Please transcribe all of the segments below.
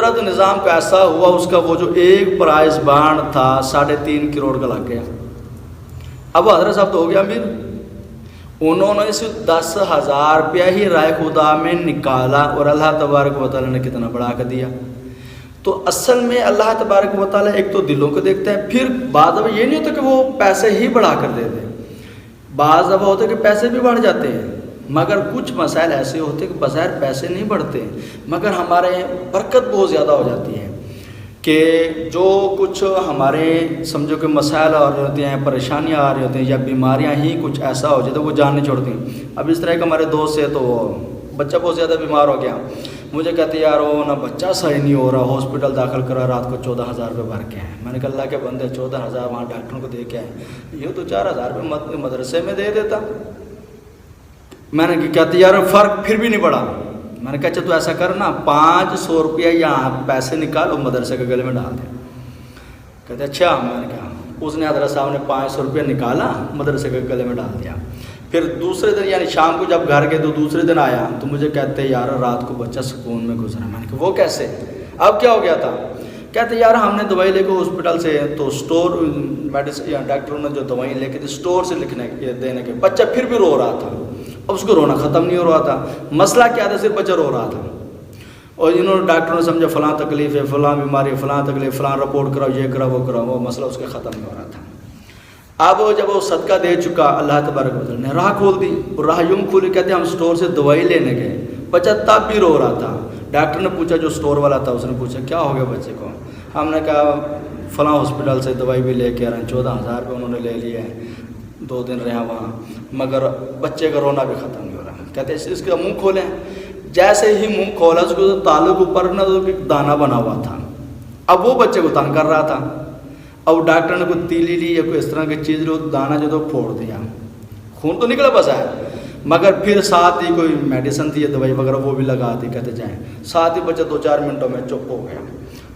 ادھر تو نظام کا ایسا ہوا، اس کا وہ جو ایک پرائز بانڈ تھا 3.5 کروڑ کا لگ گیا. اب حضرت صاحب تو ہو گیا امیر، انہوں نے اس 10,000 روپیہ ہی رائے خدا میں نکالا اور اللہ تبارک و تعالیٰ نے کتنا بڑھا کر دیا. تو اصل میں اللہ تبارک و تعالیٰ ایک تو دلوں کو دیکھتا ہے، پھر بعض دفعہ یہ نہیں ہوتا کہ وہ پیسے ہی بڑھا کر دے دیں، بعض دفعہ ہوتا ہے کہ پیسے بھی بڑھ جاتے ہیں، مگر کچھ مسائل ایسے ہوتے ہیں کہ بظاہر پیسے نہیں بڑھتے مگر ہمارے برکت بہت زیادہ ہو جاتی ہے، کہ جو کچھ ہمارے سمجھو کہ مسائل آ رہے ہوتے ہیں، پریشانیاں آ رہے ہوتے ہیں، یا بیماریاں ہی کچھ ایسا ہو جاتا ہے وہ جان نہیں چھوڑتی. اب اس طرح کے ہمارے دوست سے تو بچہ بہت زیادہ بیمار ہو گیا، مجھے کہتے یار وہ نا بچہ صحیح نہیں ہو رہا، ہاسپٹل داخل کرا، رات کو 14,000 روپے بھر کے ہیں. میں نے کہا اللہ کے بندے 14,000 وہاں ڈاکٹروں کو دے کے آئے، یہ تو 4,000 روپے مدرسے میں دے دیتا. میں نے کہتے یار فرق پھر بھی نہیں پڑا. میں نے کہا اچھا تو ایسا کرنا 500 روپیہ یہاں پیسے نکال اور مدرسے کے گلے میں ڈال دے. کہتے اچھا. میں نے کہا اس نے حضرت صاحب نے 500 روپیہ نکالا، مدرسے کے گلے میں ڈال دیا. پھر دوسرے دن یعنی شام کو جب گھر گئے تو دوسرے دن آیا تو مجھے کہتے یار رات کو بچہ سکون میں گزرا. میں نے کہا وہ کیسے؟ اب کیا ہو گیا تھا؟ کہتے یار ہم نے دوائی لے کے ہاسپٹل سے تو اسٹور میڈیسن یا ڈاکٹروں نے جو دوائی لے کے تھی اسٹور سے لکھنے دینے کے، بچہ پھر بھی رو رہا تھا. اب اس کو رونا ختم نہیں ہو رہا تھا. مسئلہ کیا تھا؟ صرف بچہ رو رہا تھا. اور انہوں نے ڈاکٹروں نے سمجھا فلاں تکلیف ہے، فلاں بیماری ہے، فلاں تکلیف، فلاں رپورٹ کراؤ، یہ کراؤ وہ کراؤ، وہ مسئلہ اس کا ختم نہیں ہو رہا تھا. اب جب وہ صدقہ دے چکا اللہ تبارک و تعالیٰ نے راہ کھول دی. راہ یوں کھولی، کہتے ہم اسٹور سے دوائی لینے گئے، بچہ تب بھی رو رہا تھا. ڈاکٹر نے پوچھا جو اسٹور والا تھا، اس نے پوچھا کیا ہو گیا بچے کو؟ ہم نے کہا فلاں ہاسپٹل سے دوائی بھی لے کے آ رہے ہیں، 14,000 روپے انہوں نے لے لیے ہیں، 2 دن رہا وہاں، مگر بچے کا رونا بھی ختم نہیں ہو رہا. کہتے اس کا منہ کھولیں. جیسے ہی منہ کھولا اس کو تعلق اوپر نہ تو دانہ بنا ہوا تھا. اب وہ بچے کو تنگ کر رہا تھا. اب ڈاکٹر نے کوئی تیلی لی یا کوئی اس طرح کی چیز لی، دانہ جو تو پھوڑ دیا، خون تو نکلا بس ہے، مگر پھر ساتھ ہی کوئی میڈیسن تھی یا دوائی وغیرہ وہ بھی لگا دی. کہتے جائیں ساتھ ہی بچہ 2-4 منٹوں میں چپ ہو گیا.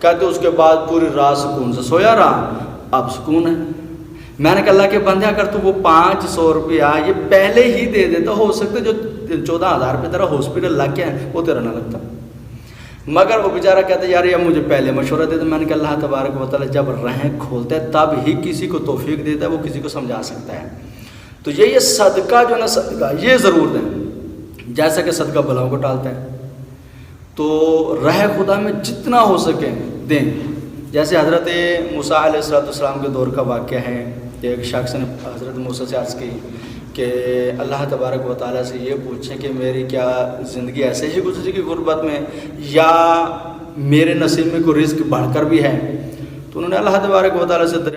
کہتے اس کے بعد پوری رات سکون سے سویا رہا. اب سکون ہے. میں نے کہا اللہ کے بندے اگر تو وہ 500 روپیہ یہ پہلے ہی دے دیتا، ہو سکتا جو 14,000 روپے تیرا ہاسپٹل لگ گیا ہے وہ تیرا نہ لگتا. مگر وہ بیچارہ کہتا ہے یار یہ مجھے پہلے مشورہ دے. تو میں نے کہا اللہ تبارک و تعالیٰ جب رہیں کھولتا ہے تب ہی کسی کو توفیق دیتا ہے، وہ کسی کو سمجھا سکتا ہے. تو یہ صدقہ جو ہے نا، صدقہ یہ ضرور دیں، جیسا کہ صدقہ بلاؤں کو ٹالتا ہے. تو رہ خدا میں جتنا ہو سکے دیں. جیسے حضرت موسیٰ علیہ السلام کے دور کا واقعہ ہے کہ ایک شخص نے حضرت موسیٰ سے عرض کی کہ اللہ تبارک و تعالیٰ سے یہ پوچھیں کہ میری کیا زندگی ایسے ہی گزری کی غربت میں، یا میرے نصیب میں کوئی رزق بڑھ کر بھی ہے؟ تو انہوں نے اللہ تبارک و تعالیٰ سے